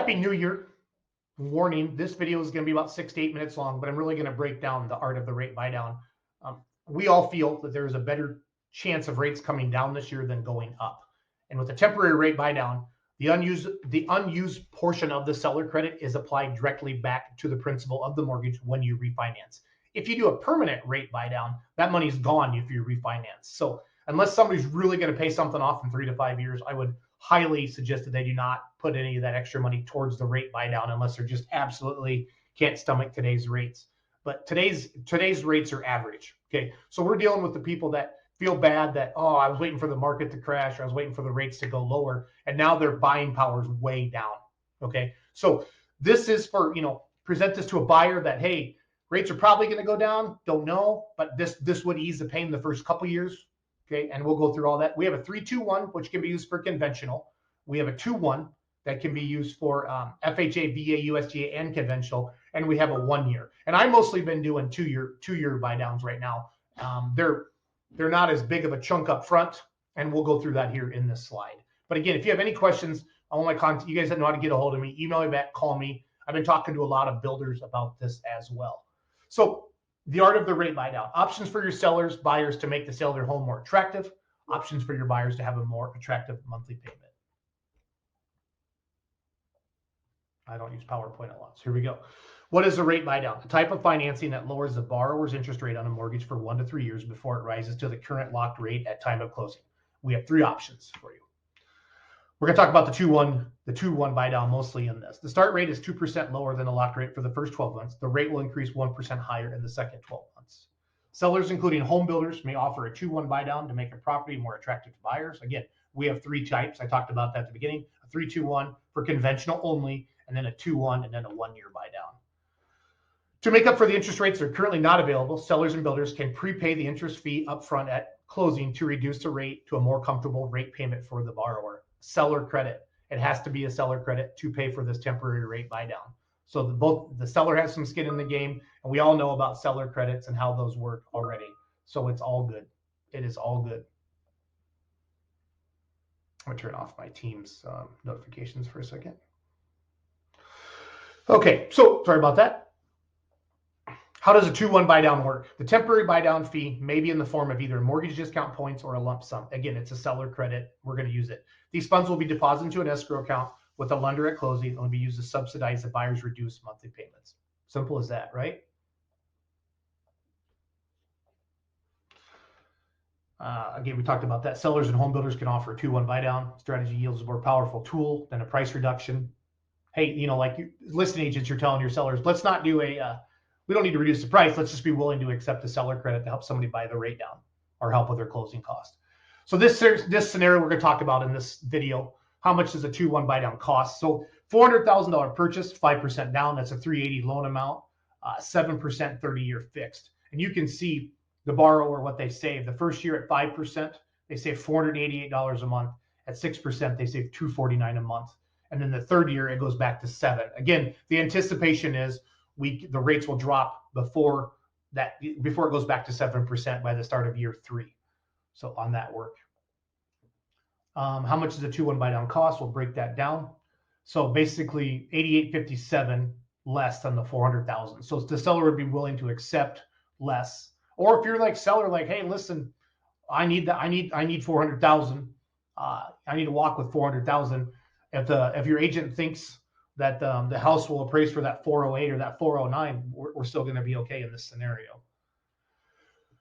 Happy New Year. Warning, this video is going to be about 6 to 8 minutes long, but I'm really going to break down the art of the rate buy down. We all feel that there's a better chance of rates coming down this year than going up. And with a temporary rate buy down, the unused portion of the seller credit is applied directly back to the principal of the mortgage when you refinance. If you do a permanent rate buy down, that money's gone if you refinance. So unless somebody's really going to pay something off in 3 to 5 years, I would highly suggest that they do not put any of that extra money towards the rate buy down unless they're just absolutely can't stomach today's rates. But today's rates are average. Okay, so we're dealing with the people that feel bad that, oh, I was waiting for the market to crash, or I was waiting for the rates to go lower, and now their buying power is way down. Okay, so this is for, present this to a buyer that, hey, rates are probably going to go down, don't know, but this would ease the pain the first couple years. Okay, and we'll go through all that. We have a 3-2-1, which can be used for conventional. We have a 2-1 that can be used for FHA, VA, USDA, and conventional, and we have a 1 year. And I've mostly been doing two-year buy downs right now. They're not as big of a chunk up front, and we'll go through that here in this slide. But again, if you have any questions on my content, you guys that know how to get a hold of me, email me back, call me. I've been talking to a lot of builders about this as well. So the art of the rate buy down. Options for your buyers to make the sale of their home more attractive. Options for your buyers to have a more attractive monthly payment. I don't use PowerPoint a lot. So here we go. What is a rate buy down? A type of financing that lowers the borrower's interest rate on a mortgage for 1 to 3 years before it rises to the current locked rate at time of closing. We have 3 options for you. We're going to talk about the 2-1 buy down mostly in this. The start rate is 2% lower than the locked rate for the first 12 months. The rate will increase 1% higher in the second 12 months. Sellers, including home builders, may offer a 2-1 buy down to make a property more attractive to buyers. Again, we have 3 types. I talked about that at the beginning. A 3-2-1 for conventional only, and then a 2-1, and then a 1-year buy down. To make up for the interest rates that are currently not available, sellers and builders can prepay the interest fee upfront at closing to reduce the rate to a more comfortable rate payment for the borrower. Seller credit. It has to be a seller credit to pay for this temporary rate buy down. So both the seller has some skin in the game, and we all know about seller credits and how those work already. So it's all good. It is all good. I'm going to turn off my Teams notifications for a second. Okay, so sorry about that. How does a 2-1 buy down work? The temporary buy down fee may be in the form of either mortgage discount points or a lump sum. Again, it's a seller credit. We're going to use it. These funds will be deposited into an escrow account with a lender at closing and will be used to subsidize the buyer's reduced monthly payments. Simple as that, right? Again, we talked about that. Sellers and home builders can offer a 2-1 buy down. Strategy yields a more powerful tool than a price reduction. Hey, like listing agents, you're telling your sellers, let's not do we don't need to reduce the price. Let's just be willing to accept a seller credit to help somebody buy the rate down or help with their closing cost. So this scenario we're going to talk about in this video, how much does a 2-1 buy down cost? So $400,000 purchase, 5% down. That's a $380 loan amount, 7% 30-year fixed. And you can see the borrower, what they save. The first year at 5%, they save $488 a month. At 6%, they save $249 a month. And then the third year, it goes back to 7. Again, the anticipation is the rates will drop before it goes back to 7% by the start of year 3. So on that work. How much does a 2-1 buy down cost? We'll break that down. So basically $88.57 less than the $400,000. So the seller would be willing to accept less. Or if you're like seller, like, hey, listen, I need $400,000. I need to walk with $400,000. If your agent thinks that the house will appraise for that 408 or that 409, we're still going to be okay in this scenario.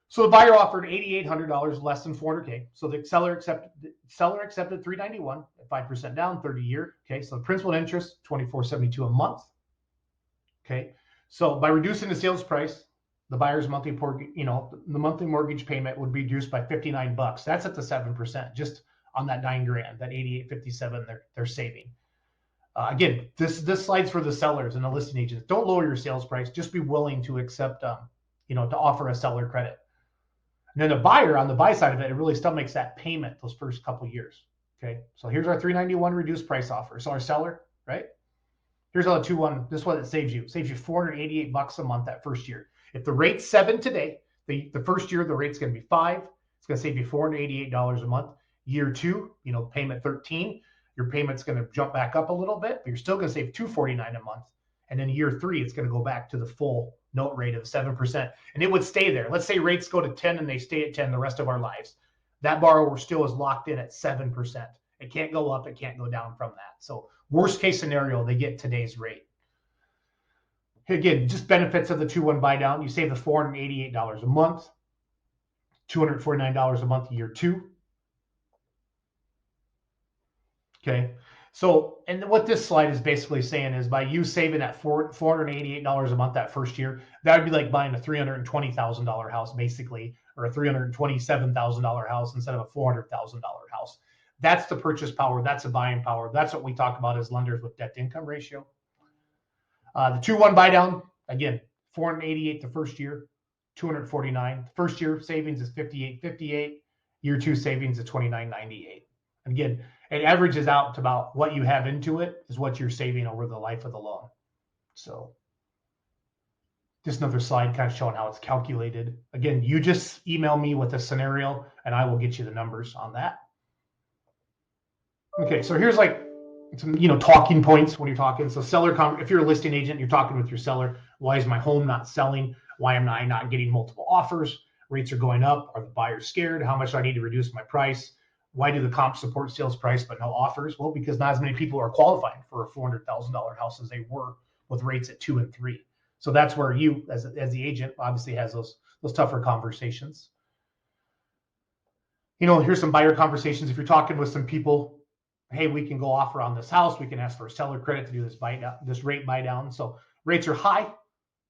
So the buyer offered $8,800 less than $400K. So the seller accepted $391 at 5% down, 30-year. Okay, so the principal and interest $2,472 a month. Okay, so by reducing the sales price, the buyer's monthly the monthly mortgage payment would be reduced by $59. That's at the 7%, just on that $9,000, that $88.57 they're saving. Again, this slide's for the sellers and the listing agents. Don't lower your sales price. Just be willing to accept, to offer a seller credit. And then the buyer, on the buy side of it, it really still makes that payment those first couple years. Okay, so here's our $391 reduced price offer. So our seller, right? Here's how the 2-1. This one that saves you $488 a month that first year. If the rate's 7 today, the first year the rate's going to be 5. It's going to save you $488 a month. Year 2, payment 13. your payment's going to jump back up a little bit, but you're still going to save $249 a month. And then year 3, it's going to go back to the full note rate of 7%. And it would stay there. Let's say rates go to 10 and they stay at 10 the rest of our lives. That borrower still is locked in at 7%. It can't go up. It can't go down from that. So worst case scenario, they get today's rate. Again, just benefits of the 2-1 buy down. You save the $488 a month, $249 a month year 2. Okay. So, and what this slide is basically saying is by you saving that $488 a month that first year, that would be like buying a $320,000 house basically, or a $327,000 house instead of a $400,000 house. That's the purchase power. That's the buying power. That's what we talk about as lenders with debt to income ratio. The 2-1 buy down, again, $488 the first year, $249. First year savings is $58.58. Year 2 savings is $29.98. Again, it averages out to about what you have into it is what you're saving over the life of the loan. So just another slide kind of showing how it's calculated. Again, you just email me with a scenario and I will get you the numbers on that. Okay, so here's like some, talking points when you're talking. So if you're a listing agent, you're talking with your seller. Why is my home not selling? Why am I not getting multiple offers? Rates are going up. Are the buyers scared? How much do I need to reduce my price? Why do the comps support sales price but no offers? Well, because not as many people are qualifying for a $400,000 house as they were with rates at 2 and 3. So that's where you, as the agent, obviously has those tougher conversations. Here's some buyer conversations. If you're talking with some people, hey, we can go offer on this house. We can ask for a seller credit to do this rate buy down. So rates are high.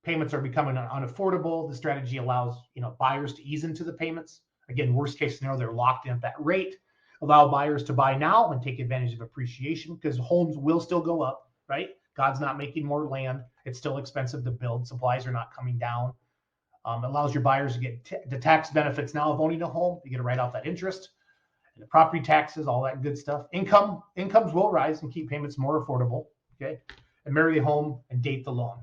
Payments are becoming unaffordable. The strategy allows buyers to ease into the payments. Again, worst case scenario, they're locked in at that rate. Allow buyers to buy now and take advantage of appreciation because homes will still go up, right? God's not making more land. It's still expensive to build. Supplies are not coming down. Allows your buyers to get the tax benefits now of owning a home. You get to write off that interest and the property taxes, all that good stuff. Incomes will rise and keep payments more affordable. Okay, and marry the home and date the loan.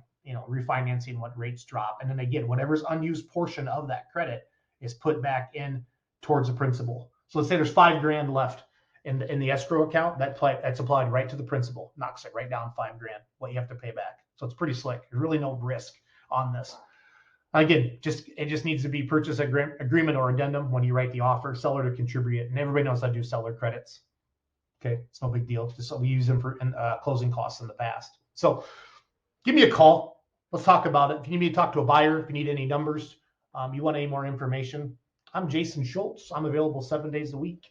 Refinancing when rates drop, and then again, whatever's unused portion of that credit is put back in towards the principal. So let's say there's $5,000 left in the escrow account. That's applied right to the principal. Knocks it right down $5,000 what you have to pay back. So it's pretty slick. There's really no risk on this. Again, it just needs to be purchase agreement or addendum when you write the offer. Seller to contribute it, and everybody knows how to do seller credits. Okay, it's no big deal. Just we use them for closing costs in the past. So give me a call. Let's talk about it. If you need me to talk to a buyer, if you need any numbers, you want any more information, I'm Jason Schultz. I'm available 7 days a week.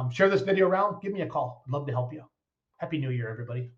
Share this video around. Give me a call. I'd love to help you. Happy New Year, everybody.